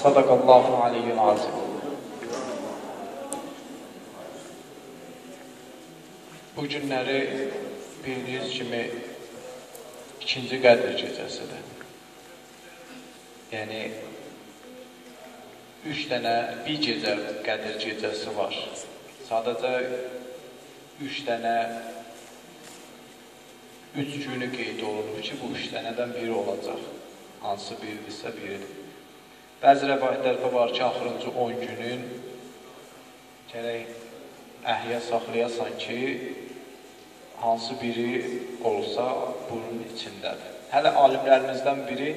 Sadakallahu aliyyul azim. Bu günləri bildiyiniz kimi ikinci Qədr gecəsidir. Yəni, 3 dənə bir gecə Qədr gecəsi var. Sadəcə 3 dənə 3 günü qeyd olunub ki, bu 3 dənədən biri olacaq. Hansı biridirsə biridir. Bəzi rəvayətlərdə var ki, axırıncı 10 günün gərək əhya saxlayasan ki, hansı biri olsa bunun içindədir. Hələ alimlərimizdən biri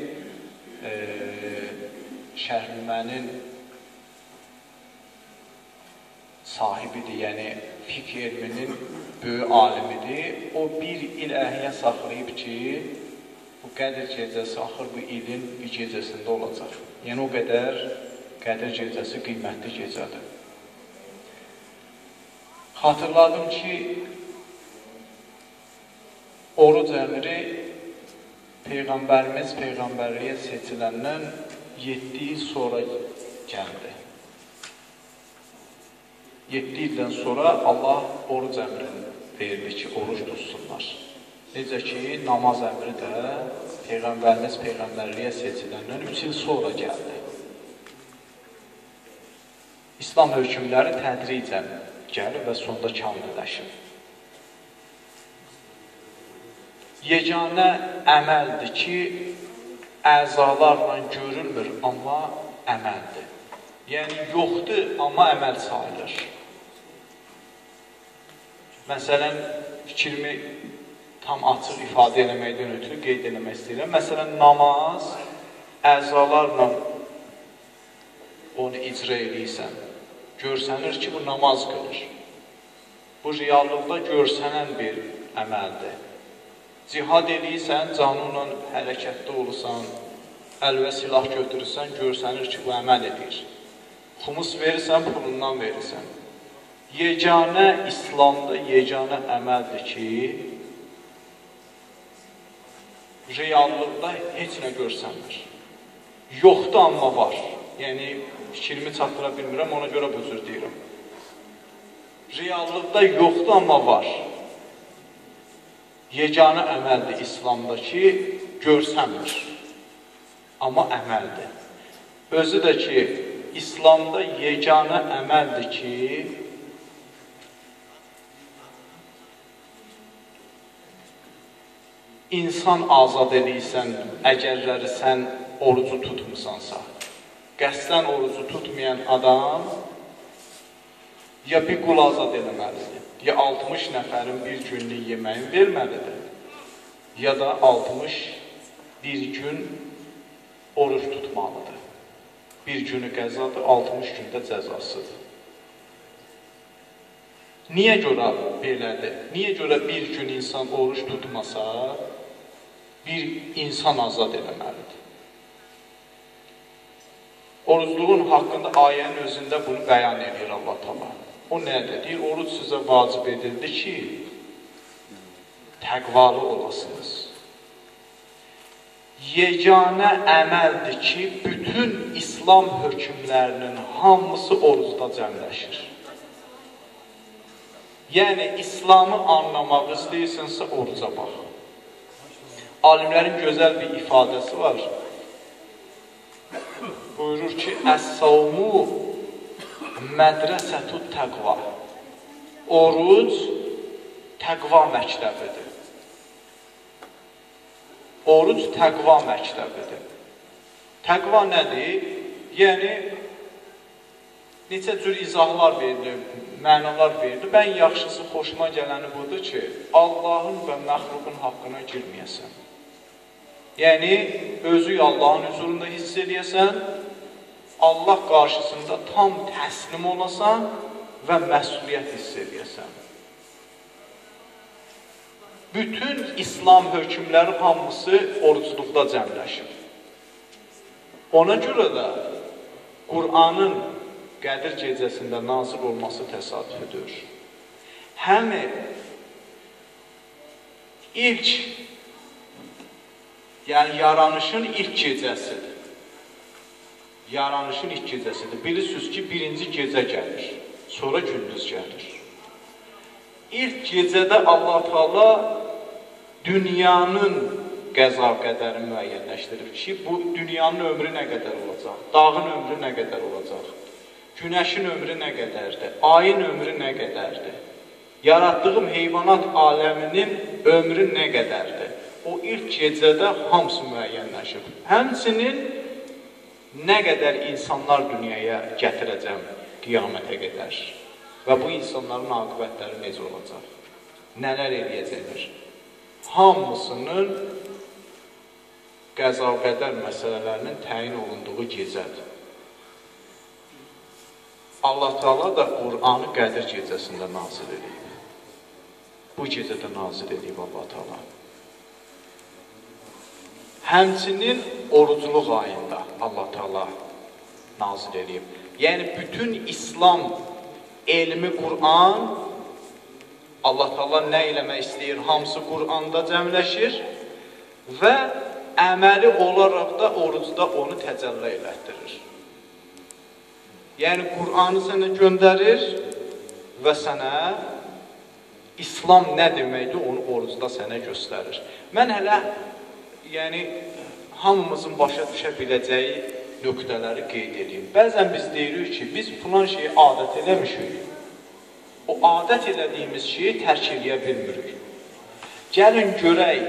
Şərhümənin sahibidir, yəni fiqh elminin böyük alimidir. O bir il əhya saxlayıb ki, bu Qədr gecəsi axır bu ilin bir gecəsində olacaq. Yəni o qədər Qədr gecəsi qiymətli gecədir. Xatırladım ki, oruc əmri Peyğəmbərimiz Peyğəmbərliyə seçiləndən 7 il sonra gəldi. 7 ildən sonra Allah oruc əmrini verdi ki, oruc tutsunlar. Necə ki, namaz əmri də Peyğəmbərimiz Peyğəmbərliyə seçiləndən 3 il sonra gəldi. İslam hökmləri tədricən gəlir və sonda kamilləşir. Yeganə əməldir ki, əzalarla görülmür, amma əməldir. Yəni, yoxdur, amma əməl sayılır. Məsələn, fikrimi tam açıq ifadə eləməkdən ötürü qeyd eləmək istəyirəm. Məsələn, namaz, əzalarla onu icra edirsən, görsənir ki, bu namaz qılır. Bu, reallıqda görsənən bir əməldir. Cihad edirsən, canınla hərəkətdə olursan, əl və silah götürürsən, görsənir ki, bu əməl edir. Xumus verirsən, pulundan verirsən. Yeganə İslamda yeganə əməldir ki, reallıqda heç nə görsənmir. Yoxdur, amma var. Yəni, fikrimi çatdıra bilmirəm, ona görə bu cür deyirəm. Reallıqda yoxdur, amma var. Yeganə əməldir İslamda ki, görsənmir. Amma əməldir. Özü də ki, İslamda yeganə əməldir ki, insan azad edirsən, əgərləri sən orucu tutmusansa. Qəsdən orucu tutmayan adam ya bir qul azad eləməlidir, ya 60 nəfərin bir günlük yeməyin verməlidir, ya da 61 gün oruç tutmalıdır. Bir günü qəzadır, 60 gündə cəzasıdır. Niyə görə belədir? Niyə görə bir gün insan oruç tutmasa, bir insan azad eləməlidir? Orucluğun haqqında ayənin özündə bunu bəyan edir Allah Teala. O nədir? Deyir, oruc sizə vacib edildi ki, təqvalı olasınız. Yeganə əməldir ki, bütün İslam hökmlərinin hamısı orucda cəmləşir. Yəni, İslamı anlamaq istəyirsinsə, oruca bax. Alimlərin gözəl bir ifadəsi var. Buyurur ki, Əs-savmu mədrəsətü təqva. Oruc təqva məktəbidir. Oruc təqva məktəbidir. Təqva nədir? Yəni, neçə cür izahlar verilir, mənalar verilir. Mən yaxşısı, xoşuma gələni budur ki, Allahın və məxluqun haqqına girməyəsən. Yəni, özü Allahın huzurunda hiss edəyəsən, Allah qarşısında tam təslim olasan və məsuliyyət hiss edəyəsən. Bütün İslam hökmləri hamısı orucluqda cəmləşir. Ona görə də Qur'anın Qədir gecəsində nazil olması təsadüfüdür. Həm ilk, yəni yaranışın ilk gecəsidir. yaranışın ilk gecəsidir. Bilirsiniz ki, birinci gecə gəlir, sonra gündüz gəlir. İlk gecədə Allah Teala dünyanın qəza qədəri müəyyənləşdirir ki, bu dünyanın ömrü nə qədər olacaq, dağın ömrü nə qədər olacaq, günəşin ömrü nə qədərdir, ayın ömrü nə qədərdir, yaratdığım heyvanat aləminin ömrü nə qədərdir. O ilk gecədə hamısı müəyyənləşir. Həmçinin nə qədər insanlar dünyaya gətirəcəm qiyamətə qədər və bu insanların aqibətləri necə olacaq, nələr eləyəcəklər. Hamısının qəza qədər məsələlərinin təyin olunduğu gecədir. Allah Teala da Qur'anı Qədir gecəsində nazil edib. Bu gecədə nazil edib Allah Teala. Həmçinin orucluq ayında Allah Teala nazil edib. Yəni bütün İslam elmi Qur'an Allah Teala nə eləmək istəyir, hamısı Qur'anda cəmləşir və əməli olaraq da orucda onu təcəllə elətdirir. Yəni Qur'anı sənə göndərir və sənə İslam nə deməkdir, onu orucda sənə göstərir. Mən hələ hamımızın başa düşə biləcəyi nöqtələri qeyd edeyim. Bəzən biz deyirik ki, biz filan şeyi adət eləmişik. O adət elədiyimiz şeyi tərk eləyə bilmirik. Gəlin görək,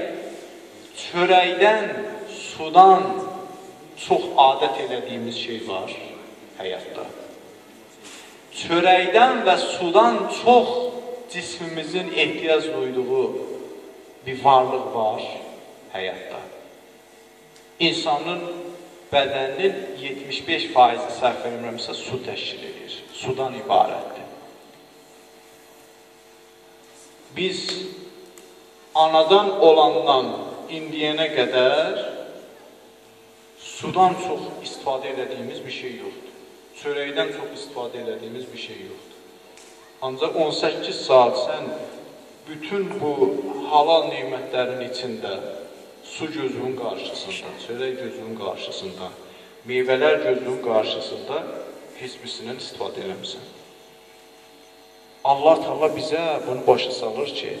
çörəkdən, sudan çox adət elədiyimiz şey var həyatda. Çörəkdən və sudan çox cismimizin ehtiyac duyduğu bir varlıq var həyatda. İnsanın bədəninin 75%-i səhv eləmirəmsə su təşkil edir, sudan ibarətdir. Biz anadan olandan indiyənə qədər sudan çox istifadə elədiyimiz bir şey yoxdur. Çörəkdən çox istifadə elədiyimiz bir şey yoxdur. Ancaq 18 saat sən bütün bu halal neymətlərin içində su gözünün qarşısında, çörək gözünün qarşısında, meyvələr gözünün qarşısında heç birisindən istifadə eləmirsən. Allah Teala bizə bunu başa salır ki,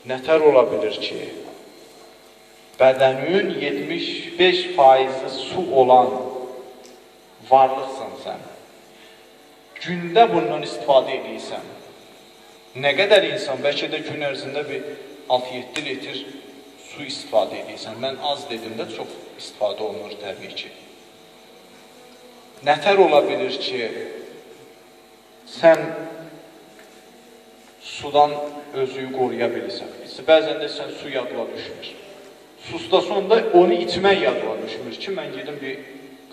nətər ola bilir ki, bədənin 75% su olan varlıqsan sən. Gündə bundan istifadə edirsən. Nə qədər insan, bəlkə də gün ərzində bir 6-7 litr su istifadə edirsən. Mən az dedimdə çox istifadə olunur təbii ki. Nətər ola bilir ki, sən sudan özünü qoruya bilirsən. Bəzən də sən su yadına düşmür. Susda sonda onu içmək yadına düşmür ki, mən gedim bir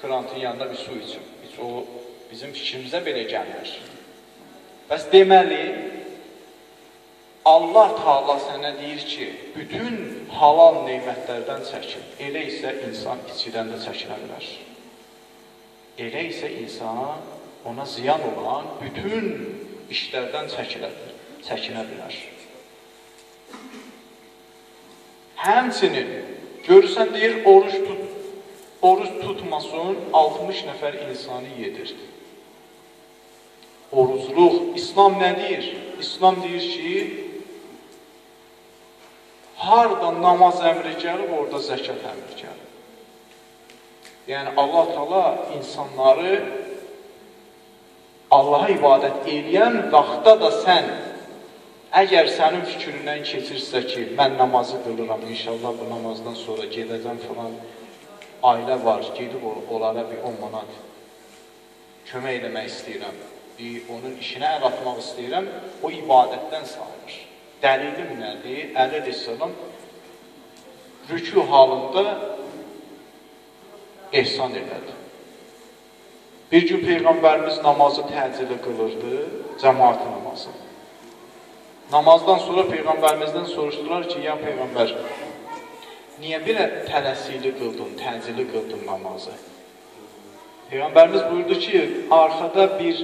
krantın yanında bir su içim. Heç o bizim fikrimizə belə gəlmir. Bəs deməli, Allah Teala sənə deyir ki, bütün halal neymətlərdən çəkin. Elə isə insan içidən də çəkinə bilər. Elə isə insan ona ziyan olan bütün işlərdən çəkinə bilər. Həmçinin, görürsən deyir, oruç tutmasın, 60 nəfər insanı yedirdi. Orucluq, İslam nə deyir? İslam deyir ki, harada namaz əmri gəlib, orada zəkat əmri gəlib. Yəni, Allah Teala insanları Allaha ibadət eləyən vaxtda da sən, əgər sənin fikrindən keçirsə ki, mən namazı qılıram, inşallah bu namazdan sonra gedəcəm falan, ailə var, gedib onlara bir 10 manat kömək eləmək istəyirəm, onun işinə əl atmaq istəyirəm, o ibadətdən sayılır. Dəlilim nədir? Əli Rəsələm rükû halında ehsan elədi. Bir gün Peyğəmbərimiz namazı təcili qılırdı, cəmaat namazı. Namazdan sonra Peyğəmbərimizdən soruşdular ki, ya Peyğəmbər, niyə belə tələsikli qıldın, təcili qıldın namazı? Peyğəmbərimiz buyurdu ki, arxada bir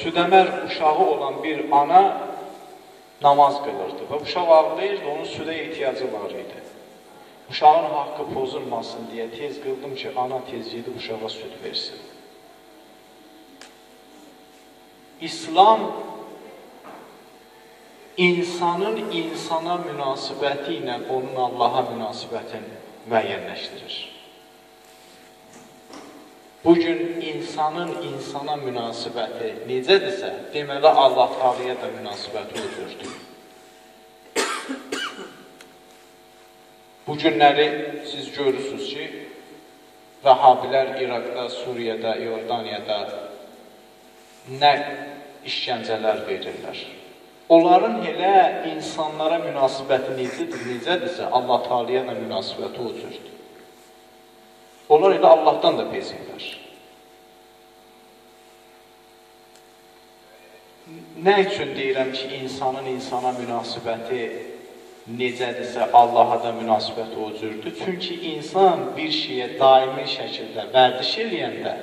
südəmər uşağı olan bir ana namaz qılırdı və uşaq ağlayırdı, onun südə ehtiyacı var idi. uşağın haqqı pozulmasın deyə tez qıldım ki, ana tez gedib uşağa süd versin. İslam insanın insana münasibəti ilə onun Allaha münasibətini müəyyənləşdirir. Bugün insanın insana münasibəti necədirsə, deməli Allah Teala'ya da münasibəti özürdür. Bu günləri siz görürsünüz ki, Vəhabilər İraqda, Suriyada, Yordaniyada nə işgəncələr verirlər. Onların elə insanlara münasibəti necədirsə, Allah Teala'ya da münasibəti o cürdür. Onlar elə Allahdan da bezirlər. Nə üçün deyirəm ki, insanın insana münasibəti necədirsə, Allaha da münasibəti o cürdür? Çünki insan bir şeyə daimi şəkildə vərdiş eləyəndə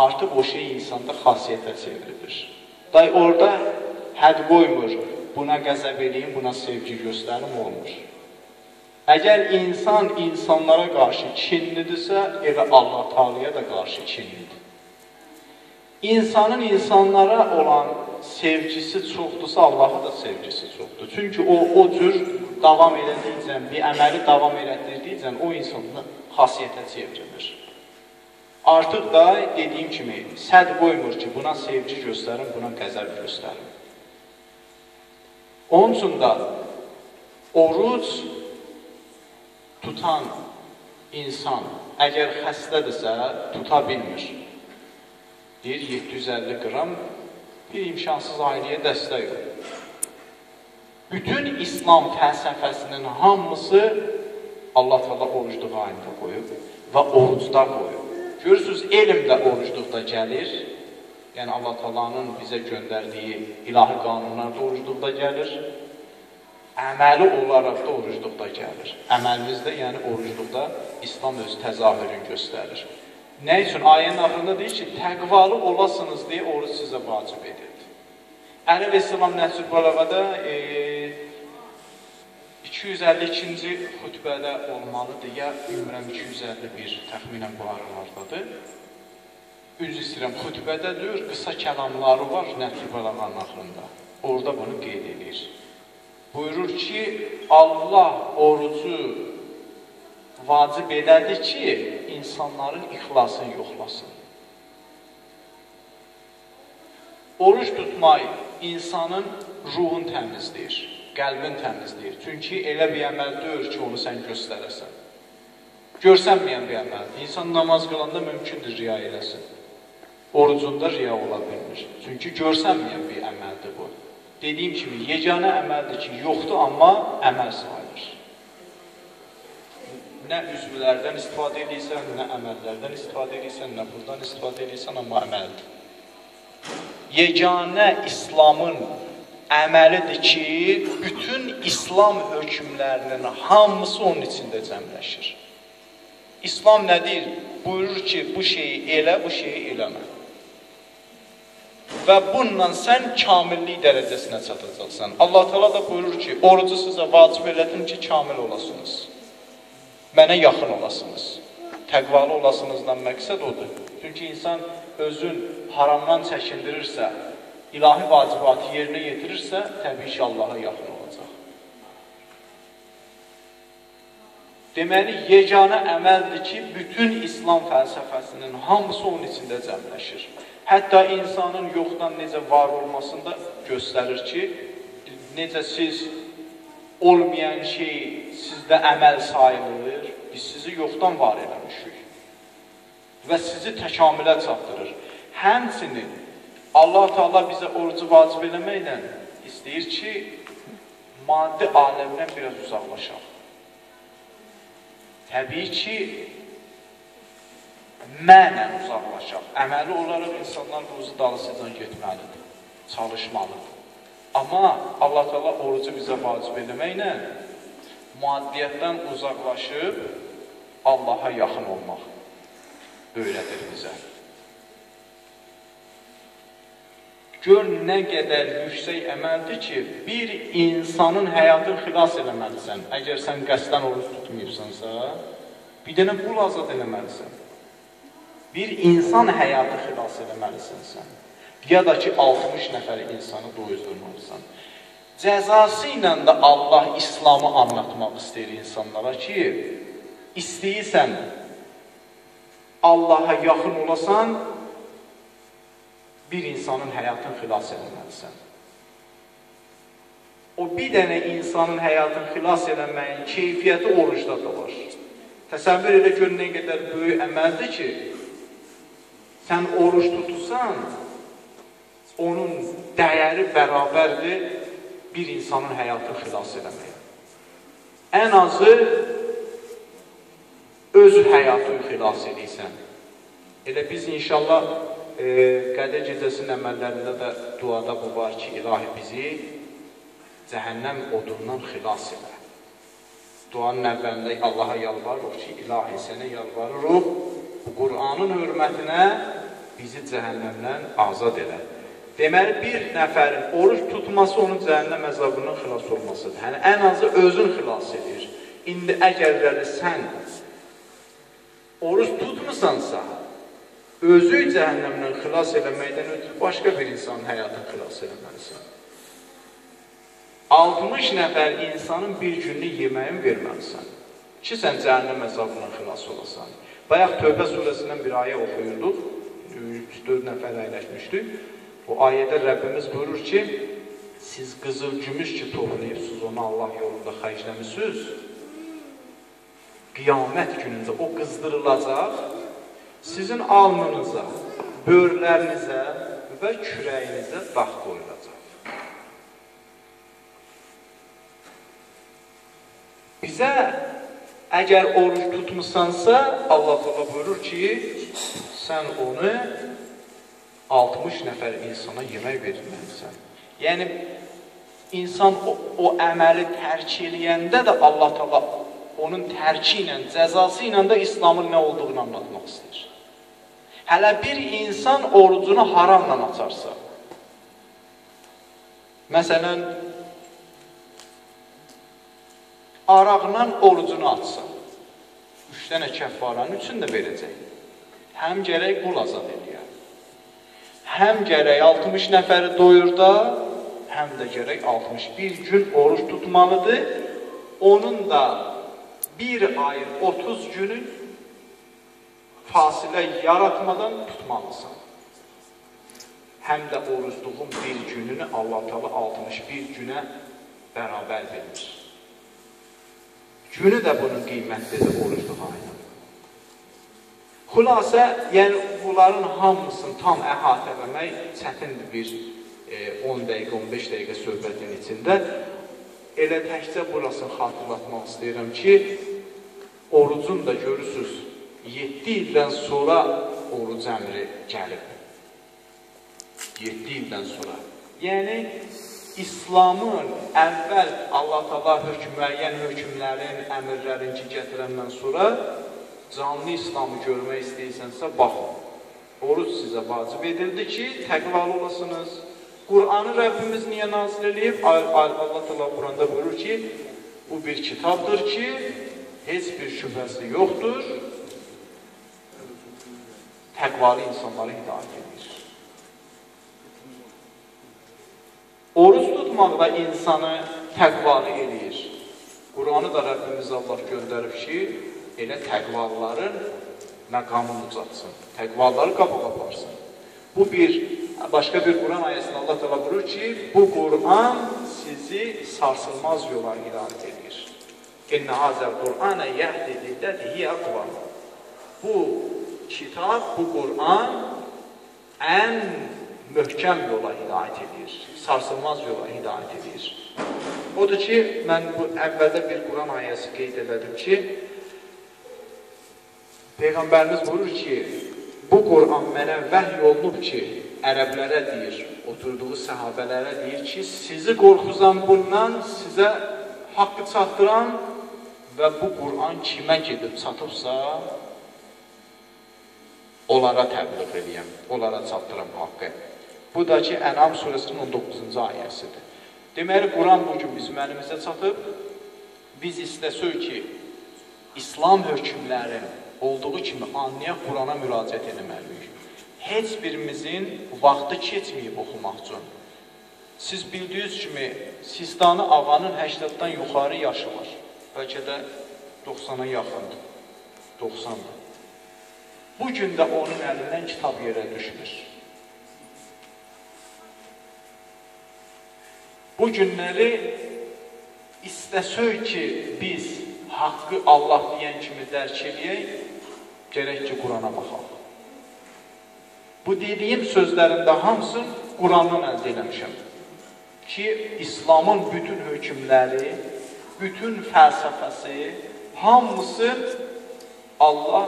artıq o şey insanda xasiyyətə çevrilir. Orada hədd qoymur, buna qəzəb eləyim, buna sevgi göstərim olmur. Əgər insan insanlara qarşı kinlidirsə, elə Allah Teala'ya da qarşı kinlidir. İnsanın insanlara olan sevgisi çoxdursa, Allah'a da sevgisi çoxdur. Çünki o cür davam elədikcə, bir əməli davam elətdirdikcə o insanda xasiyyətə çevrilir. Artıq da dediyim kimi, sədd qoymur ki, buna sevgi göstərim, buna qəzəb göstərim. Onun üçün də oruc tutan insan əgər xəstədirsə, tuta bilmir. Deyir, 750 qram bir imkansız ailəyə dəstək olur. Bütün İslam fəlsəfəsinin hamısı Allah Teala orucluq ayında qoyub və orucda qoyub. Görürsünüz, elm də orucluqda gəlir. Yəni Allah Teala'nın bizə göndərdiyi ilahi qanunlar da orucluqda gəlir. Əməli olaraq da orucluqda gəlir. Əməlimizdə, yəni orucluqda İslam öz təzahürünü göstərir. Nə üçün? Ayənin axırında deyir ki, təqvalı olasınız deyə oruc sizə vacib edildi. Əli və İslam Nəhcül Balağada 252-ci xütbədə olmalıdır, ya bilmirəm 251 təxminən bu aralardadır. Üzr istəyirəm, xütbədədir, qısa kəlamları var Nəhcül Balağanın axırında. Orada bunu qeyd edir. Buyurur ki, Allah orucu vacib edədir ki, insanların ixlasını yoxlasın. Oruç tutmaq insanın ruhun təmizləyir, qəlbin təmizləyir. Çünki elə bir əməl deyil ki, onu sən göstərəsən. Görsənməyən bir əməldir. İnsan namaz qılanda mümkündür riya eləsin. Orucunda riya ola bilmir. Çünki görsənməyən bir əməldir bu. Dediyim kimi, yeganə əməldir ki, yoxdur, amma əməl sayılır. Nə üzvlərdən istifadə edirsən, nə əməllərdən istifadə edirsən, nə buradan istifadə edirsən, amma əməldir. Yeganə İslamın əməlidir ki, bütün İslam hökmlərinin hamısı onun içində cəmləşir. İslam nədir? Buyurur ki, bu şeyi elə, bu şeyi eləmə. Və bununla sən kamillik dərəcəsinə çatacaqsan. Allah Teala da buyurur ki, orucu sizə vacib elədim ki, kamil olasınız. Mənə yaxın olasınız. Təqvalı olasınızdan məqsəd odur. Çünki insan özün haramdan çəkindirirsə, ilahi vacibatı yerinə yetirirsə, təbii ki, Allaha yaxın olacaq. Deməli, yeganə əməldir ki, bütün İslam fəlsəfəsinin hamısı onun içində cəmləşir. Hətta insanın yoxdan necə var olmasını da göstərir ki, necə siz olmayan şey sizdə əməl sayılır, biz sizi yoxdan var eləmişik və sizi təkamülə çatdırır. Həmçinin Allah Teala bizə orucu vacib eləməklə istəyir ki, maddi aləmdən biraz uzaqlaşaq. Təbii ki, mənən uzaqlaşaq. Əməli olaraq insanlar ruzu dalısıcan getməlidir, çalışmalıdır. Amma Allah Teala orucu bizə vacib eləməklə maddiyyətdən uzaqlaşıb Allaha yaxın olmaq öyrədir bizə. Gör nə qədər yüksək əməldir ki, bir insanın həyatını xilas eləməlisən. Əgər sən qəsdən oruç tutmayırsansa, bir dənə qul azad eləməlisən. Bir insan həyatı xilas eləməlisən sən. Ya da ki, 60 nəfər insanı doyuzdurmalısan. Cəzası ilə də Allah İslamı anlatmaq istəyir insanlara ki, istəyirsən Allaha yaxın olasan, bir insanın həyatını xilas eləməlisən. O bir dənə insanın həyatını xilas eləməyin keyfiyyəti orucda da var. Təsəvvür elə gör nə qədər böyük əməldir ki, sən oruç tutursan, onun dəyəri bərabərdir bir insanın həyatını xilas eləməyə. Ən azı öz həyatını xilas edirsən. Elə biz inşallah Qədir gecəsinin əməllərində də duada bu var ki, ilahi bizi cəhənnəm odundan xilas elə. Duanın əvvəlində Allaha yalvarırıq ki, ilahi sənə yalvarırıq, Qur'anın hörmətinə bizi cəhənnəmdən azad elə. Deməli, bir nəfərin oruç tutması onun cəhənnəm əzabından xilas olmasıdır. Yəni, ən azı özün xilas edir. İndi əgər sən oruç tutmursansa, özü cəhənnəmdən xilas eləməkdən ötürü başqa bir insanın həyatını xilas eləməlisən. 60 nəfər insanın bir günlük yeməyin verməlisən ki, sən cəhənnəm əzabından xilas olasan. Bayaq Tövbə surəsindən bir ayə oxuyurduq, 3-4 nəfər əyləşmişdik. Bu ayədə Rəbbimiz buyurur ki, siz qızıl gümüş ki toplayıbsınız, onu Allah yolunda xərcləmisiniz, qiyamət günündə o qızdırılacaq, sizin alnınıza, böğürlərinizə və kürəyinizə dağ qoyulacaq. Bizə əgər oruç tutmuşsansa, Allah Teala buyurur ki, sən onu 60 nəfər insana yemək verməlisən. Yəni, insan o əməli tərk eləyəndə də Allah Teala onun tərki ilə, cəzası ilə də İslamın nə olduğunu anlatmaq istəyir. Hələ bir insan orucunu haramla açarsa, məsələn, araqla orucunu açsa, 3 dənə kəffaranın üçün də verəcək. Həm gərək qul azad edir. Həm gərək 60 nəfəri doyurda, həm də gərək 61 gün oruç tutmalıdır. Onun da bir ayın 30 günü fasilə yaratmadan tutmalısan. Həm də orucluğun bir gününü Allah Teala 61 günə bərabər verir. Günü də bunun qiymətlidir orucluq ayına. Xülasə, yəni bunların hamısını tam əhatə eləmək çətindir bir 10 dəqiqə, 15 dəqiqə söhbətin içində. Elə təkcə burasını xatırlatmaq istəyirəm ki, orucun da görürsünüz, 7 ildən sonra oruc əmri gəlib. 7 ildən sonra. Yəni, İslamın əvvəl Allah Teala müəyyən hökmlərin, əmrlərin ki, gətirəndən sonra canlı İslamı görmək istəyirsənsə, baxın. Oruc sizə vacib edildi ki, təqvalı olasınız. Qur'anı Rəbbimiz niyə nazil edib? Allah Teala Qur'anda buyurur ki, bu bir kitabdır ki, heç bir şübhəsi yoxdur. Təqvalı insanları hidayət edir. Oruç tutmaqda insanı təqvalı edir. Qur'anı da Rəbbimiz Allah göndərib ki, elə təqvalıların məqamını uzatsın. Təqvalıları qabağa aparsın. Bu bir, başqa bir Qur'an ayəsində Allah Teala buyurur ki, bu Qur'an sizi sarsılmaz yola hidayət edir. İnne hazəl Qur'anə yəhdi liddəti hiyə qıvam. Bu kitab, bu Qur'an ən möhkəm yola hidayət edir. Sarsılmaz yola hidayət edir. Odur ki, mən bu əvvəldə bir Qur'an ayəsi qeyd elədim ki, Peyğəmbərimiz buyurur ki, bu Qur'an mənə vəhy olunub ki, ərəblərə deyir, oturduğu səhabələrə deyir ki, sizi qorxuzan bundan sizə haqqı çatdıran və bu Qur'an kimə gedib çatıbsa, onlara təbliğ edəyəm, onlara çatdıram haqqı. Bu da ki, Ənam surəsinin 19-cu ayəsidir. Deməli, Quran bugün bizim əlimizə çatıb. Biz istəsək ki, İslam hökmləri olduğu kimi anlayaq, Qurana müraciət etməliyik. Heç birimizin vaxtı keçməyib oxumaq üçün. Siz bildiyiniz kimi, Sistani ağanın 80-dan yuxarı yaşı var. Bəlkə də 90-a yaxındır. 90-dır. Bugün də onun əlindən kitab yerə düşmür. Bu günləri istəsək ki, biz haqqı Allah deyən kimi dərk edək, gərək ki, Qurana baxaq. Bu dediyim sözlərində hamısını Qurandan əldə eləmişəm. Ki, İslamın bütün hökmləri, bütün fəlsəfəsi, hamısı Allah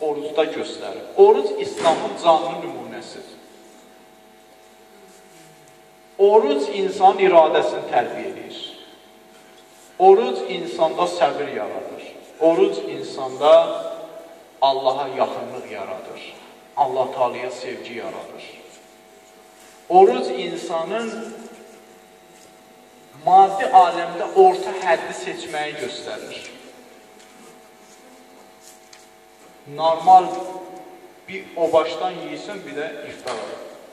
orucda göstərir. Oruc İslamın canlı nümunəsidir. Oruc insan iradəsini tərbiyə edir. Oruc insanda səbir yaradır. Oruc insanda Allaha yaxınlıq yaradır. Allah Teala'ya sevgi yaradır. Oruc insanın maddi aləmdə orta həddi seçməyi göstərir. Normal bir o başdan yiyirsən, bir də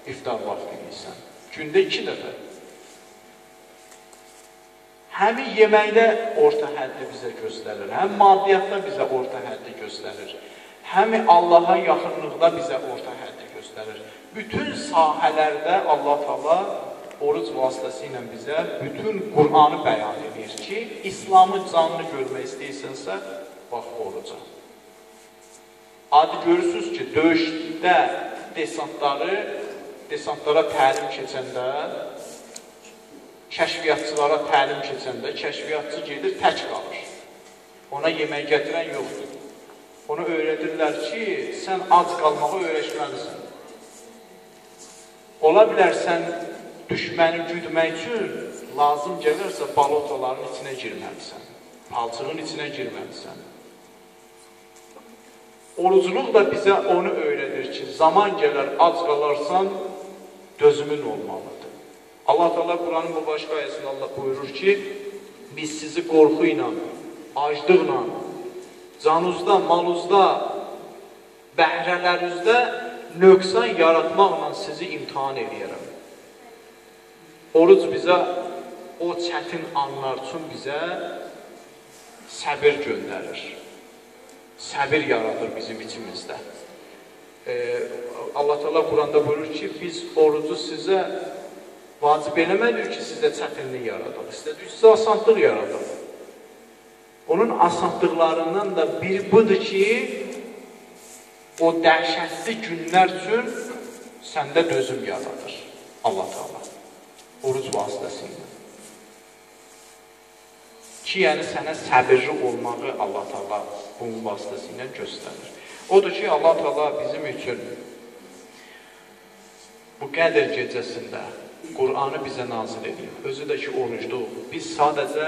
iftar vaxtı yiyirsən. Gündə 2 dəfə. Həm yeməkdə orta həddi bizə göstərir, həm maddiyyatda bizə orta həddi göstərir, həm Allaha yaxınlıqda bizə orta həddi göstərir. Bütün sahələrdə Allah Teala oruc vasitəsilə bizə bütün Qur'anı bəyan edir ki, İslamı canlı görmək istəyirsənsə, bax oruca. Adi görürsünüz ki, döyüşdə desantlara təlim keçəndə, kəşfiyyatçılara təlim keçəndə, kəşfiyyatçı gedir, tək qalır. Ona yemək gətirən yoxdur. Ona öyrədirlər ki, sən ac qalmağı öyrəşməlisən. Ola bilər, sən düşməni güdmək üçün lazım gəlirsə, balotaların içinə girməlisən, palçığın içinə girməlisən. Oruculuq da bizə onu öyrədir ki, zaman gələr, ac qalarsan, dözümün olmalıdır. Allah Teala Quranın bu başqa ayəsində Allah buyurur ki, biz sizi qorxu ilə, aclıqla, canuzda, maluzda, bəhrələrinizdə nöqsan yaratmaqla sizi imtihan edirəm. Oruc bizə o çətin anlar üçün bizə səbir göndərir. Səbir yaradır bizim içimizdə. Allah Teala Quranda buyurur ki, biz orucu sizə vacib eləmədik ki, sizə çətinlik yaradaq. İstədik, sizə asanlıq yaradaq. Onun asanlıqlarından da biri budur ki, o dəhşətli günlər üçün səndə dözüm yaradır. Allah Teala. Oruc vasitəsində. Ki, yəni sənə səbirli olmağı Allah Teala bunun vasitəsilə göstərir. Odur ki, Allah Teala bizim üçün bu Qədr gecəsində Qur'anı bizə nazil edir. Özü də ki, orucluq. Biz sadəcə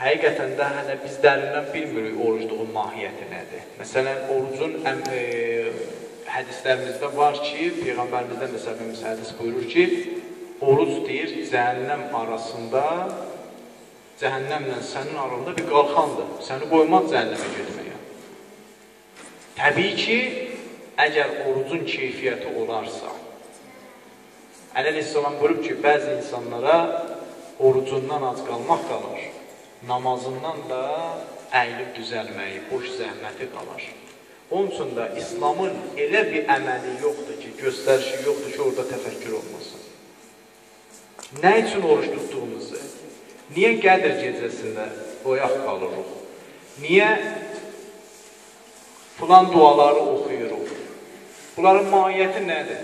həqiqətən də hələ biz dərindən bilmirik orucluğun mahiyyəti nədir. Məsələn, orucun hədislərimizdə var ki, Peyğəmbərimizdən də səbəbimiz hədis buyurur ki, oruc deyir, cəhənnəm arasında, cəhənnəmlə sənin arasında bir qalxandır. Səni qoymaz cəhənnəmə getməyə. Təbii ki, əgər orucun keyfiyyəti olarsa, Əleyhisselam buyurub ki, bəzi insanlara orucundan ac qalmaq qalır, namazından da əyilib düzəlməyi, boş zəhməti qalır. Onun üçün də İslamın elə bir əməli yoxdur ki, göstərişi yoxdur ki, orada təfəkkür olmasın. Nə üçün oruç tutduğumuzu, niyə Qədr gecəsində oyaq qalırıq, niyə filan duaları oxuyuruq, bunların mahiyyəti nədir?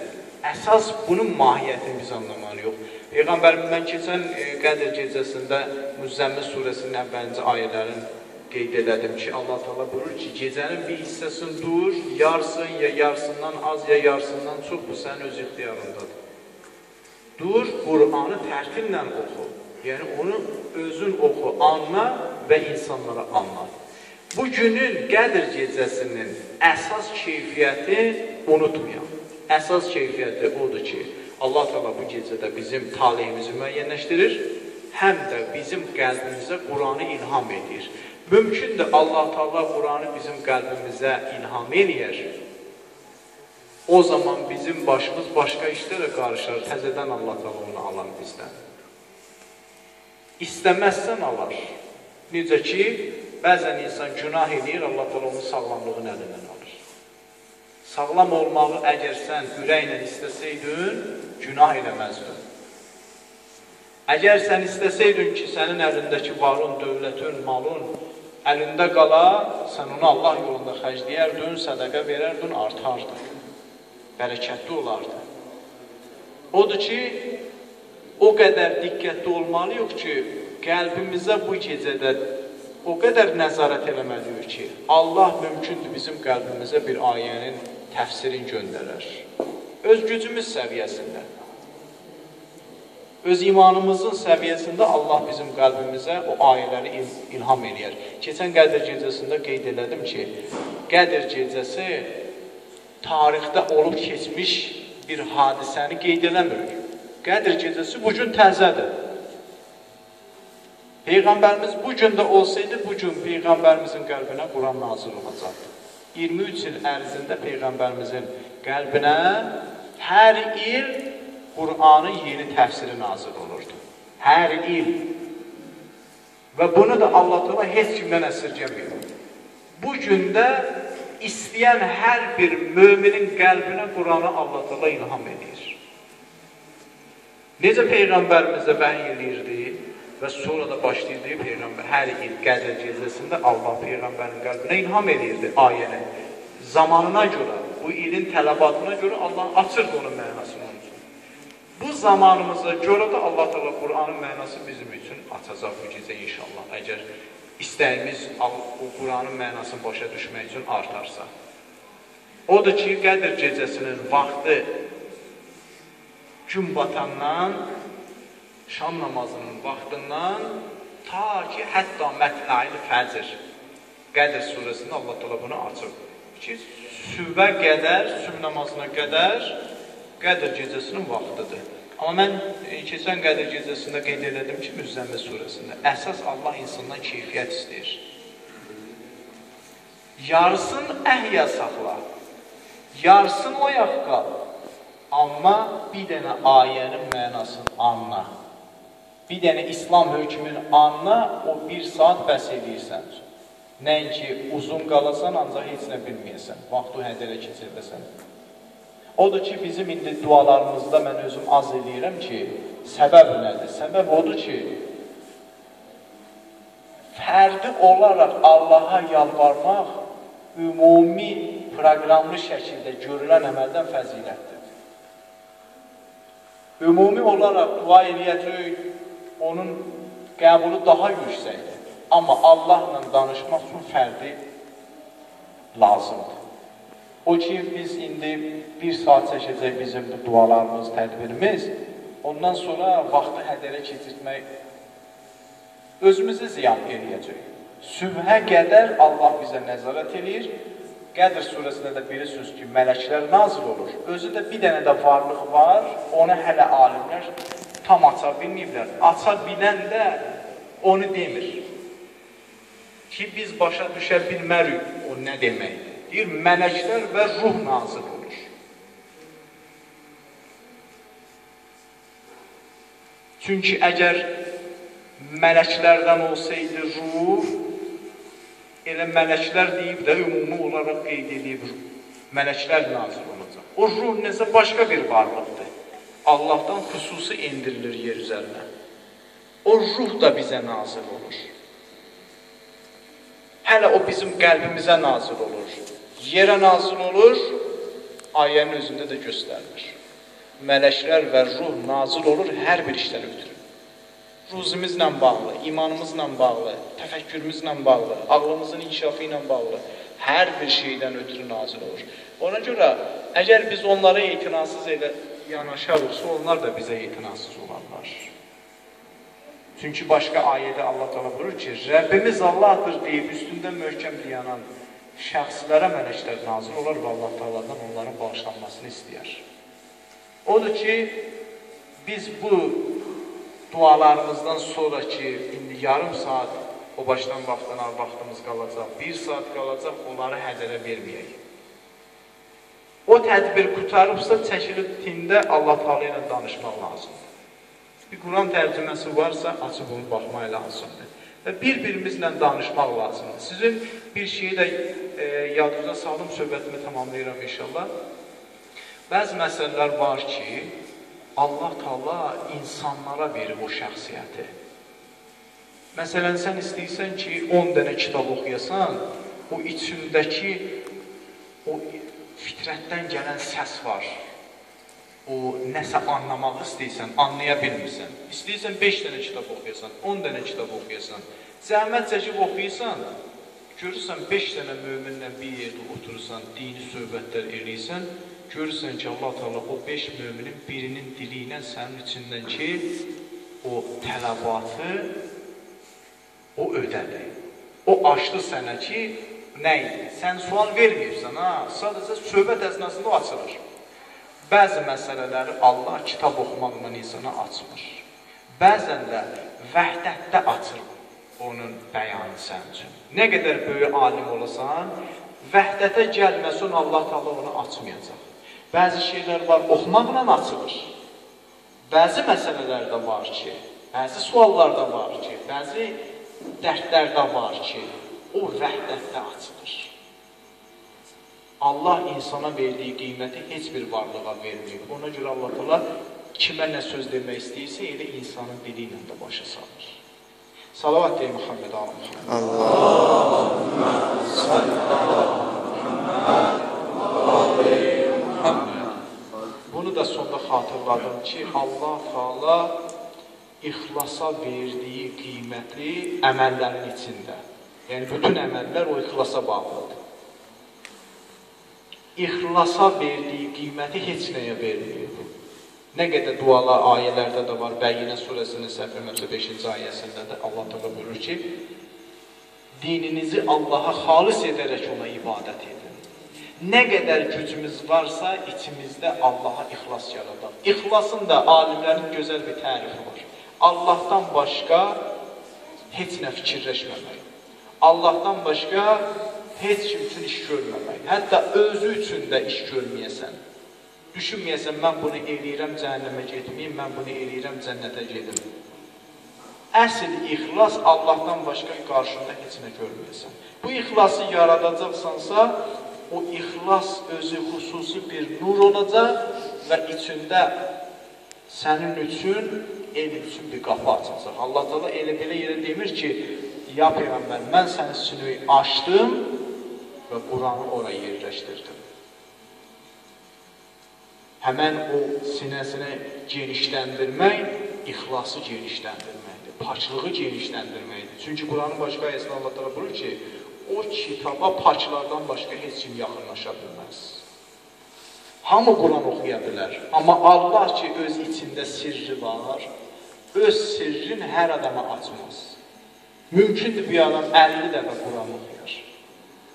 Əsas bunun mahiyyətini biz anlamalıyıq. Peyğəmbərimdən keçən Qədr gecəsində Müzzəmmil surəsinin əvvəlinci ayələrini qeyd elədim ki, Allah Teala buyurur ki, gecənin bir hissəsini dur, yarsın, ya yarsından az, ya yarsından çox, bu sənin öz ixtiyarındadır. Dur, Qur'anı tərtillə oxu, yəni onu özün oxu, anla və insanlara anlat. Bu günün Qədr gecəsinin əsas keyfiyyəti unutmayaq. əsas keyfiyyəti odur ki, Allah Teala bu gecədə bizim taleyimizi müəyyənləşdirir, həm də bizim qəlbimizə Quranı ilham edir. Mümkündür Allah Teala Quranı bizim qəlbimizə ilham eləyər. O zaman bizim başımız başqa işlərə qarışar, təzədən Allah Teala onu alan bizdən. İstəməzsən alar. Necə ki, bəzən insan günah edir, Allah Teala onun sağlamlığını əlindən alır. Sağlam olmağı əgər sən ürəklə istəsəydin, günah eləməzdin. Əgər sən istəsəydin ki, sənin əlindəki varın, dövlətin, malın əlində qala, sən onu Allah yolunda xərcləyərdin, sədəqə verərdin, artardı. Bərəkətli olardı. Odur ki, o qədər diqqətli olmalıyıq ki, qəlbimizə bu gecədə o qədər nəzarət eləməliyik ki, Allah mümkündür bizim qəlbimizə bir ayənin təfsirini göndərər. Öz gücümüz səviyyəsində, öz imanımızın səviyyəsində Allah bizim qəlbimizə o ayələri ilham eləyər. Keçən Qədr gecəsində qeyd elədim ki, Qədr gecəsi tarixdə olub keçmiş bir hadisəni qeyd eləmirik. Qədr gecəsi bugün təzədir. Peyğəmbərimiz bu gün də olsaydı, bu gün Peyğəmbərimizin qəlbinə Quran nazil olacaqdı. 23 il ərzində Peyğəmbərimizin qəlbinə hər il Quranın yeni təfsiri nazil olurdu. Hər il. Və bunu da Allah Teala heç kimdən əsirgəmir. Bu gün də istəyən hər bir müminin qəlbinə Quranı Allah Teala ilham edir. Necə Peyğəmbərimizə vəhiy edirdi və sonra da başlayırdı Peyğəmbər hər il Qədr gecəsində Allah Peyğəmbərin qəlbinə ilham edirdi ayəni. Zamanına görə, bu ilin tələbatına görə Allah açırdı onun mənasını onun üçün. Bu zamanımıza görə də Allah Teala Quranın mənası bizim üçün açacaq bu gecə inşallah. Əgər istəyimiz o Quranın mənasını başa düşmək üçün artarsa. Odur ki, Qədr gecəsinin vaxtı gün batandan, şam namazının vaxtından ta ki, hətta mətlail fəcr Qədr surəsində Allah Teala bunu açır. Ki, sübhə qədər, sübh namazına qədər Qədr gecəsinin vaxtıdır. Amma mən keçən Qədr gecəsində qeyd elədim ki, Müzzəmmil surəsində əsas Allah insandan keyfiyyət istəyir. Yarısın əhya saxla, yarısın oyaq qal. Amma bir dənə ayənin mənasını anla. Bir dənə İslam hökmünü anla, o bir saat bəs edirsən. Nəinki uzun qalasan, ancaq heç nə bilməyəsən. Vaxtı hədərə keçirdəsən. Odur ki, bizim indi dualarımızda mən özüm az edirəm ki, səbəb nədir? Səbəb odur ki, fərdi olaraq Allaha yalvarmaq ümumi proqramlı şəkildə görülən əməldən fəzilətdir. Ümumi olaraq dua eləyəcək, onun qəbulu daha yüksəkdir. Amma Allahla danışmaq üçün fərdi lazımdır. O ki, biz indi bir saat çəkəcək bizim bu dualarımız, tədbirimiz, ondan sonra vaxtı hədərə keçirtmək özümüzə ziyan eləyəcək. Sübhə qədər Allah bizə nəzarət eləyir. Qədr surəsində də bilirsiniz ki, mələklər nazil olur. Özü də bir dənə də varlıq var, onu hələ alimlər tam aça bilməyiblər. Aça bilən də onu demir. Ki, biz başa düşə bilmərik o nə deməkdir. Deyir, mələklər və ruh nazil olur. Çünki əgər mələklərdən olsaydı ruh, elə mələklər deyib də ümumi olaraq qeyd edib, mələklər nazil olacaq. O ruh nəsə başqa bir varlıqdır. Allahdan xüsusi indirilir yer üzərinə. O ruh da bizə nazil olur. Hələ o bizim qəlbimizə nazil olur. Yerə nazil olur, ayənin özündə də göstərilir. Mələklər və ruh nazil olur hər bir işdən ötürü. Ruzimizlə bağlı, imanımızla bağlı, təfəkkürümüzlə bağlı, ağlımızın inkişafı ilə bağlı hər bir şeydən ötürü nazil olur. Ona görə, əgər biz onlara etinasız elə yanaşarıqsa, onlar da bizə etinasız olarlar. Çünki başqa ayədə Allah təala buyurur ki, Rəbbimiz Allahdır deyib üstündə möhkəm dayanan şəxslərə mələklər nazil olar və Allah Taala'dan onların bağışlanmasını istəyər. Odur ki, biz bu dualarımızdan sonraki indi yarım saat o başdan vaxtımız qalacaq, 1 saat qalacaq, onları həzərə verməyək. O tədbir qutarıbsa, çəkilib tində Allah Taala ilə danışmaq lazımdır. Bir Quran tərcüməsi varsa, açıb onu baxmaq lazımdır. Və bir-birimizlə danışmaq lazımdır. Sizin bir şeyi də yadınıza salım, söhbətimi tamamlayıram inşallah. Bəzi məsələlər var ki, Allah Taala insanlara verib o şəxsiyyəti. Məsələn, sən istəyirsən ki, 10 dənə kitab oxuyasan, o içindəki o fitrətdən gələn səs var. O nəsə anlamaq istəyirsən, anlaya bilmirsən. İstəyirsən 5 dənə kitab oxuyasan, 10 dənə kitab oxuyasan, zəhmət çəkib oxuyursan, görürsən 5 dənə möminlə bir yerdə oturursan, dini söhbətlər eləyirsən, görürsən ki, Allah Taala o 5 möminin birinin dili ilə sənin içindən ki, o tələbatı o ödədi. O açdı sənə ki, nə idi? Sən sual verməyirsən, sadəcə söhbət əsnasında o açılır. Bəzi məsələləri Allah kitab oxumaqla insana açmır. Bəzən də vəhdətdə açır onun bəyanı sənin üçün. Nə qədər böyük alim olasan, vəhdətə gəlməsin Allah Taala onu açmayacaq. Bəzi şeylər var, oxumaqla açılır. Bəzi məsələlər də var ki, bəzi suallar da var ki, bəzi dərdlər də var ki, o vəhdətdə açılır. Allah insana verdiyi qiyməti heç bir varlığa verməyib. Ona görə Allah Taala kimə nə söz demək istəyirsə, elə insanın dili ilə də başa salır. Salavat deyə Muhammed Ali. Allahümmə salli ala Muhammed. Bunu da sonda xatırladım ki, Allah Taala ixlasa verdiyi qiyməti əməllərin içində. Yəni, bütün əməllər o ixlasa bağlıdır. İxlasa verdiyi qiyməti heç nəyə verməyib. Nə qədər dualar ayələrdə də var, Bəyyinə surəsinin səhv 5-ci ayəsində də Allah Taala buyurur ki, dininizi Allaha xalis edərək ona ibadət edin. Nə qədər gücümüz varsa, içimizdə Allaha ixlas yaradaq. İxlasın da alimlərin gözəl bir tərifi var. Allahdan başqa heç nə fikirləşməmək. Allahdan başqa heç kim üçün iş görməmək. Hətta özü üçün də iş görməyəsən. Düşünməyəsən, mən bunu eləyirəm, cəhənnəmə getməyim, mən bunu eləyirəm, cənnətə gedim. Əsl ixlas Allahdan başqa qarşında heç nə görməyəsən. Bu ixlası yaradacaqsansa, o ixlas özü xüsusi bir nur olacaq və içində sənin üçün, elm üçün bir qapı açacaq. Allah Taala elə belə yerə demir ki, ya Peyğəmbər, mən sənin sünüyü açdım və Quranı oraya yerləşdirdim. Həmən o sinəsini genişləndirmək, ixlası genişləndirməkdir, paçlığı genişləndirməkdir. Çünki Quranın başqa ayəsində Allah Taala buyurur ki, o kitaba paçlardan başqa heç kim yaxınlaşa bilməz. Hamı Quran oxuya bilər, amma Allah ki, öz içində sirri var, öz sirrin hər adama açmaz. Mümkündür bir adam 50 dəfə Quran oxuyar.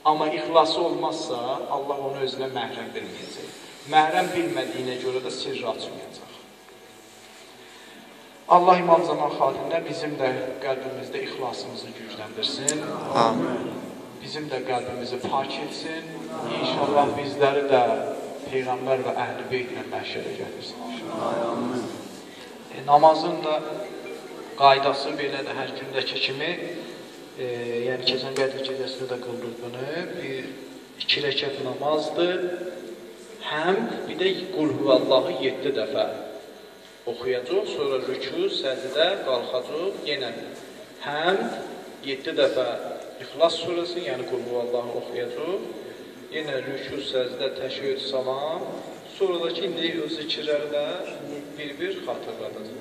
Amma ixlası olmazsa, Allah onu özünə məhrəm bilməyəcək. Məhrəm bilmədiyinə görə də sirri açmayacaq. Allah İmam Zaman xatirinə bizim də qəlbimizdə ixlasımızı gücləndirsin. Amin. Bizim də qəlbimizi pak etsin. İnşallah bizləri də Peyğəmbər və Əhl-i Beytlə məhşərə gətirsin. Amin. Namazın da qaydası belədir, hər gündəki kimi. Yəni, keçən Qədir gecəsində də qıldıq bunu. 2 rəkət namazdır. Həm bir də Qul Huvallahı 7 dəfə oxuyacaq, sonra rükû, səcdə, qalxacaq, yenə həm 7 dəfə İxlas surəsi, yəni Qul Huvallahı oxuyacaq, yenə rükû, səcdə, təşəhhüd, salam, sonra da ki, indi o zikirləri də bir-bir xatırladacaq.